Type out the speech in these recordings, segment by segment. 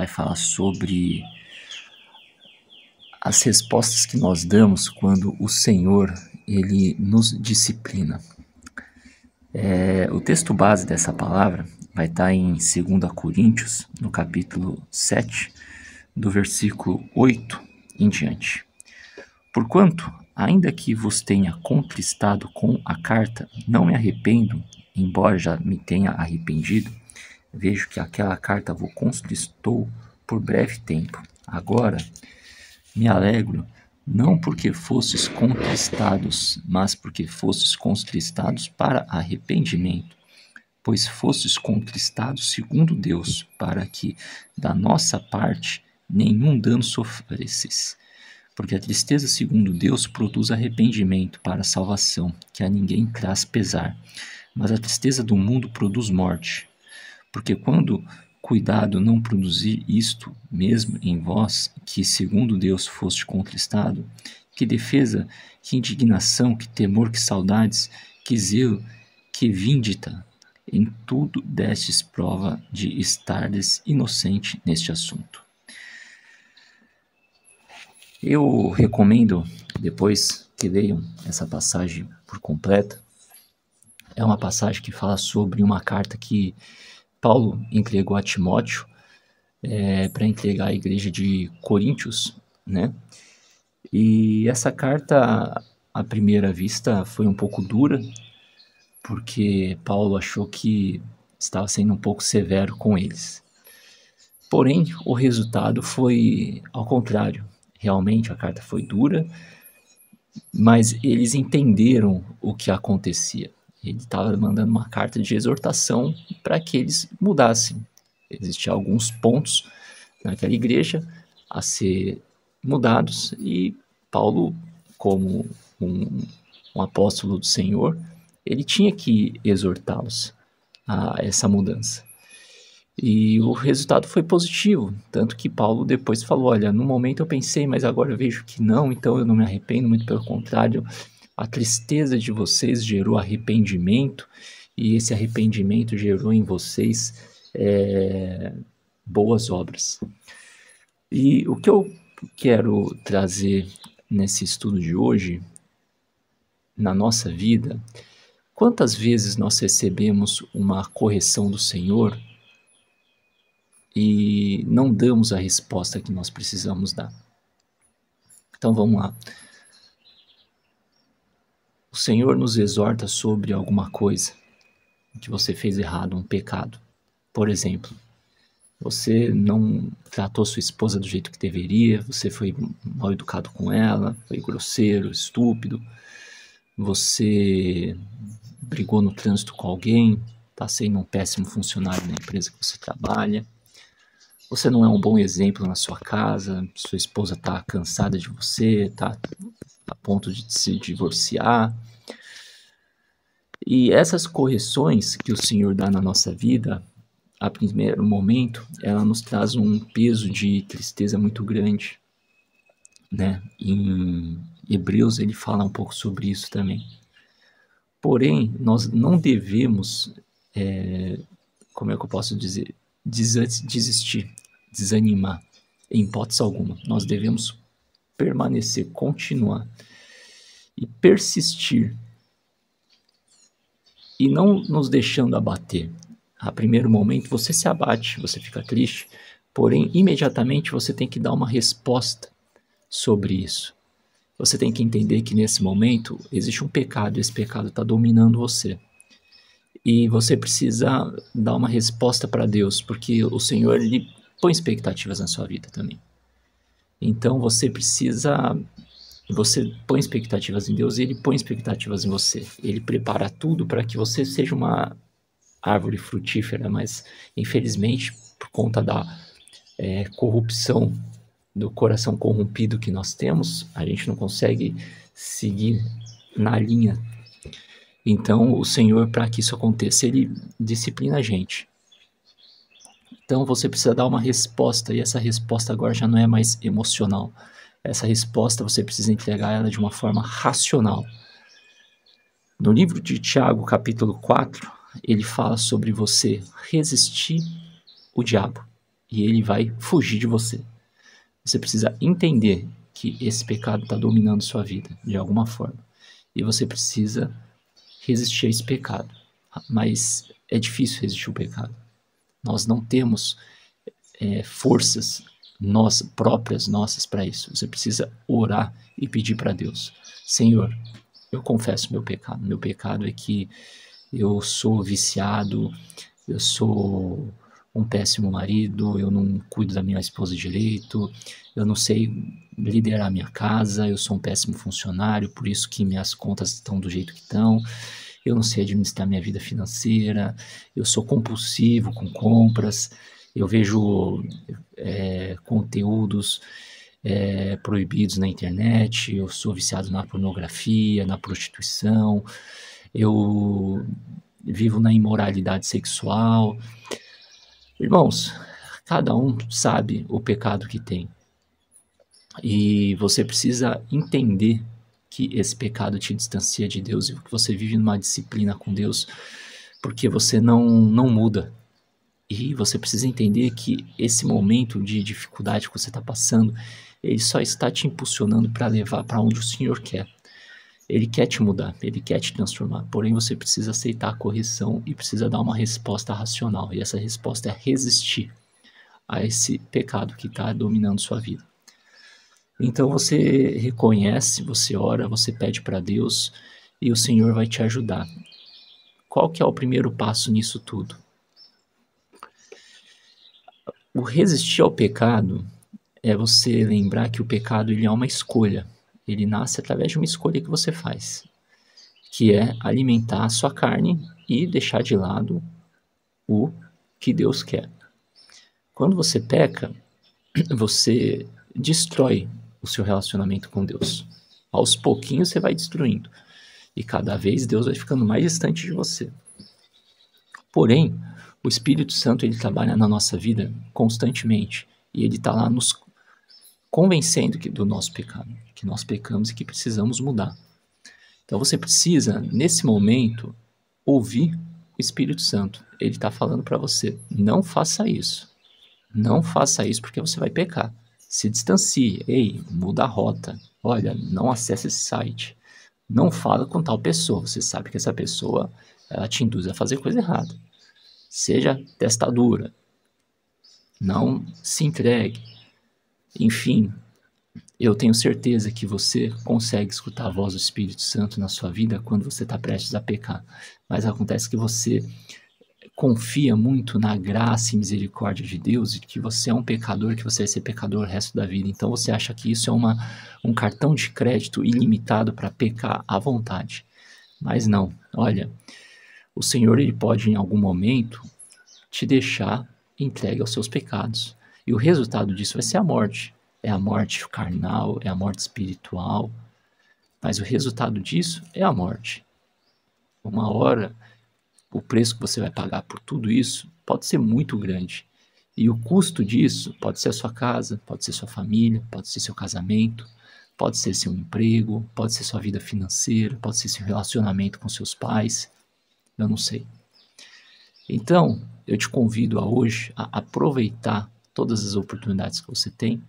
vai falar sobre as respostas que nós damos quando o Senhor, Ele nos disciplina. O texto base dessa palavra vai estar em 2 Coríntios, no capítulo 7, do versículo 8 em diante. Porquanto, ainda que vos tenha contristado com a carta, não me arrependo, embora já me tenha arrependido. Vejo que aquela carta vos contristou por breve tempo. Agora me alegro, não porque fostes contristados, mas porque fostes contristados para arrependimento. Pois fostes contristados segundo Deus, para que, da nossa parte, nenhum dano sofresses. Porque a tristeza segundo Deus produz arrependimento para a salvação, que a ninguém traz pesar. Mas a tristeza do mundo produz morte. Porque quando cuidado não produzir isto mesmo em vós, que segundo Deus foste contristado, que defesa, que indignação, que temor, que saudades, que zelo, que vindita, em tudo destes prova de estardes inocente neste assunto. Eu recomendo, depois que leiam essa passagem por completa, é uma passagem que fala sobre uma carta que Paulo entregou a Timóteo para entregar à igreja de Coríntios, né? E essa carta, à primeira vista, foi um pouco dura, porque Paulo achou que estava sendo um pouco severo com eles. Porém, o resultado foi ao contrário. Realmente a carta foi dura, mas eles entenderam o que acontecia. Ele estava mandando uma carta de exortação para que eles mudassem. Existiam alguns pontos naquela igreja a ser mudados e Paulo, como um apóstolo do Senhor, ele tinha que exortá-los a essa mudança. E o resultado foi positivo, tanto que Paulo depois falou, olha, no momento eu pensei, mas agora eu vejo que não, então eu não me arrependo, muito pelo contrário, a tristeza de vocês gerou arrependimento, e esse arrependimento gerou em vocês boas obras. E o que eu quero trazer nesse estudo de hoje, na nossa vida, quantas vezes nós recebemos uma correção do Senhor e não damos a resposta que nós precisamos dar? Então vamos lá. O Senhor nos exorta sobre alguma coisa que você fez errado, um pecado. Por exemplo, você não tratou sua esposa do jeito que deveria, você foi mal educado com ela, foi grosseiro, estúpido, você brigou no trânsito com alguém, está sendo um péssimo funcionário na empresa que você trabalha, você não é um bom exemplo na sua casa, sua esposa está cansada de você, está a ponto de se divorciar. E essas correções que o Senhor dá na nossa vida, a primeiro momento, ela nos traz um peso de tristeza muito grande, né? Em Hebreus ele fala um pouco sobre isso também. Porém, nós não devemos, como é que eu posso dizer, desistir, desanimar, em hipótese alguma. Nós devemos permanecer, continuar e persistir e não nos deixando abater. A primeiro momento você se abate, você fica triste, porém imediatamente você tem que dar uma resposta sobre isso. Você tem que entender que nesse momento existe um pecado, esse pecado está dominando você. E você precisa dar uma resposta para Deus, porque o Senhor ele põe expectativas na sua vida também. Então você põe expectativas em Deus e Ele põe expectativas em você. Ele prepara tudo para que você seja uma árvore frutífera, mas infelizmente por conta da corrupção, do coração corrompido que nós temos, a gente não consegue seguir na linha. Então o Senhor, para que isso aconteça, Ele disciplina a gente. Então você precisa dar uma resposta, e essa resposta agora já não é mais emocional. Essa resposta você precisa entregar ela de uma forma racional. No livro de Tiago, capítulo 4, ele fala sobre você resistir o diabo. e ele vai fugir de você. Você precisa entender que esse pecado está dominando sua vida, de alguma forma. E você precisa resistir a esse pecado. Mas é difícil resistir o pecado. Nós não temos forças próprias nossas para isso. Você precisa orar e pedir para Deus: Senhor, eu confesso meu pecado. Meu pecado é que eu sou viciado, eu sou um péssimo marido, eu não cuido da minha esposa direito, eu não sei liderar minha casa, eu sou um péssimo funcionário, por isso que minhas contas estão do jeito que estão, eu não sei administrar minha vida financeira, eu sou compulsivo com compras, eu vejo conteúdos proibidos na internet, eu sou viciado na pornografia, na prostituição, eu vivo na imoralidade sexual. Irmãos, cada um sabe o pecado que tem. E você precisa entender que esse pecado te distancia de Deus e que você vive numa disciplina com Deus porque você não muda. E você precisa entender que esse momento de dificuldade que você está passando, ele só está te impulsionando para levar para onde o Senhor quer. Ele quer te mudar, ele quer te transformar, porém você precisa aceitar a correção e precisa dar uma resposta racional. E essa resposta é resistir a esse pecado que está dominando sua vida. Então você reconhece, você ora, você pede para Deus e o Senhor vai te ajudar. Qual que é o primeiro passo nisso tudo? O resistir ao pecado é você lembrar que o pecado ele é uma escolha. Ele nasce através de uma escolha que você faz, que é alimentar a sua carne e deixar de lado o que Deus quer. Quando você peca, você destrói o seu relacionamento com Deus. Aos pouquinhos você vai destruindo. E cada vez Deus vai ficando mais distante de você. Porém, o Espírito Santo ele trabalha na nossa vida constantemente. E ele está lá nos convencendo do nosso pecado, que nós pecamos e que precisamos mudar. Então você precisa, nesse momento, ouvir o Espírito Santo. Ele está falando para você: não faça isso. Não faça isso porque você vai pecar. Se distancie. Ei, muda a rota. Olha, não acesse esse site. Não fala com tal pessoa. Você sabe que essa pessoa ela te induz a fazer coisa errada. Seja testadura. Não se entregue. Enfim, eu tenho certeza que você consegue escutar a voz do Espírito Santo na sua vida quando você está prestes a pecar. Mas acontece que você confia muito na graça e misericórdia de Deus e que você é um pecador, que você vai ser pecador o resto da vida. Então você acha que isso é um cartão de crédito ilimitado para pecar à vontade. Mas não, olha, o Senhor ele pode em algum momento te deixar entregue aos seus pecados. E o resultado disso vai ser a morte. É a morte carnal, é a morte espiritual. Mas o resultado disso é a morte. Uma hora, o preço que você vai pagar por tudo isso pode ser muito grande. E o custo disso pode ser a sua casa, pode ser sua família, pode ser seu casamento, pode ser seu emprego, pode ser sua vida financeira, pode ser seu relacionamento com seus pais. Eu não sei. Então, eu te convido a hoje a aproveitar todas as oportunidades que você tem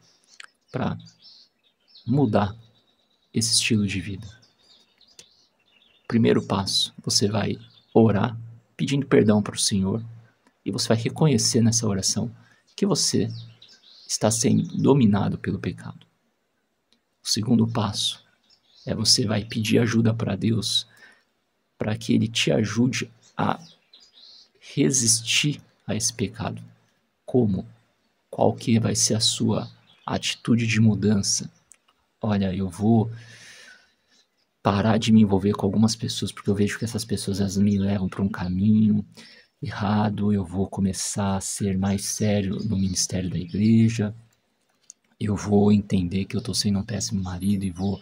para mudar esse estilo de vida. Primeiro passo, você vai orar pedindo perdão para o Senhor e você vai reconhecer nessa oração que você está sendo dominado pelo pecado. O segundo passo é você vai pedir ajuda para Deus para que Ele te ajude a resistir a esse pecado. Como? Qual que vai ser a sua atitude de mudança? Olha, eu vou parar de me envolver com algumas pessoas porque eu vejo que essas pessoas elas me levam para um caminho errado. Eu vou começar a ser mais sério no ministério da igreja. Eu vou entender que eu estou sendo um péssimo marido e vou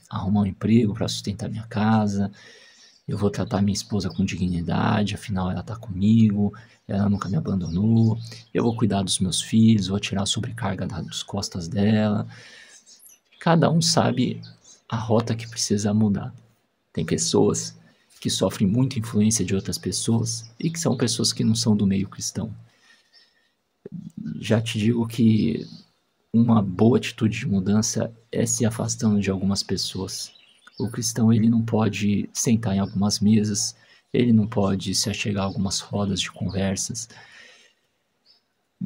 arrumar um emprego para sustentar minha casa. Eu vou tratar minha esposa com dignidade, afinal ela está comigo, ela nunca me abandonou. Eu vou cuidar dos meus filhos, vou tirar a sobrecarga das costas dela. Cada um sabe a rota que precisa mudar. Tem pessoas que sofrem muita influência de outras pessoas e que são pessoas que não são do meio cristão. já te digo que uma boa atitude de mudança é se afastando de algumas pessoas. O cristão, ele não pode sentar em algumas mesas, ele não pode se achegar a algumas rodas de conversas,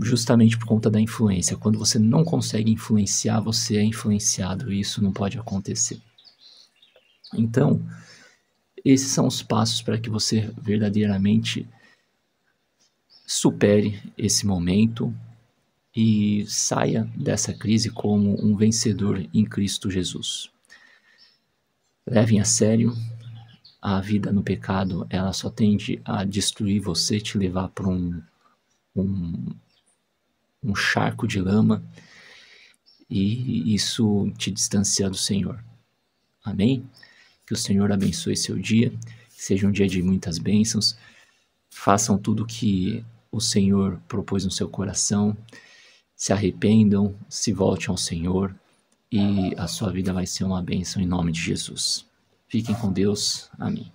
justamente por conta da influência. Quando você não consegue influenciar, você é influenciado, e isso não pode acontecer. Então, esses são os passos para que você verdadeiramente supere esse momento e saia dessa crise como um vencedor em Cristo Jesus. Levem a sério. A vida no pecado, ela só tende a destruir você, te levar para um charco de lama, e isso te distancia do Senhor. Amém? Que o Senhor abençoe seu dia, que seja um dia de muitas bênçãos. Façam tudo que o Senhor propôs no seu coração, se arrependam, se voltem ao Senhor, e a sua vida vai ser uma bênção em nome de Jesus. Fiquem com Deus. Amém.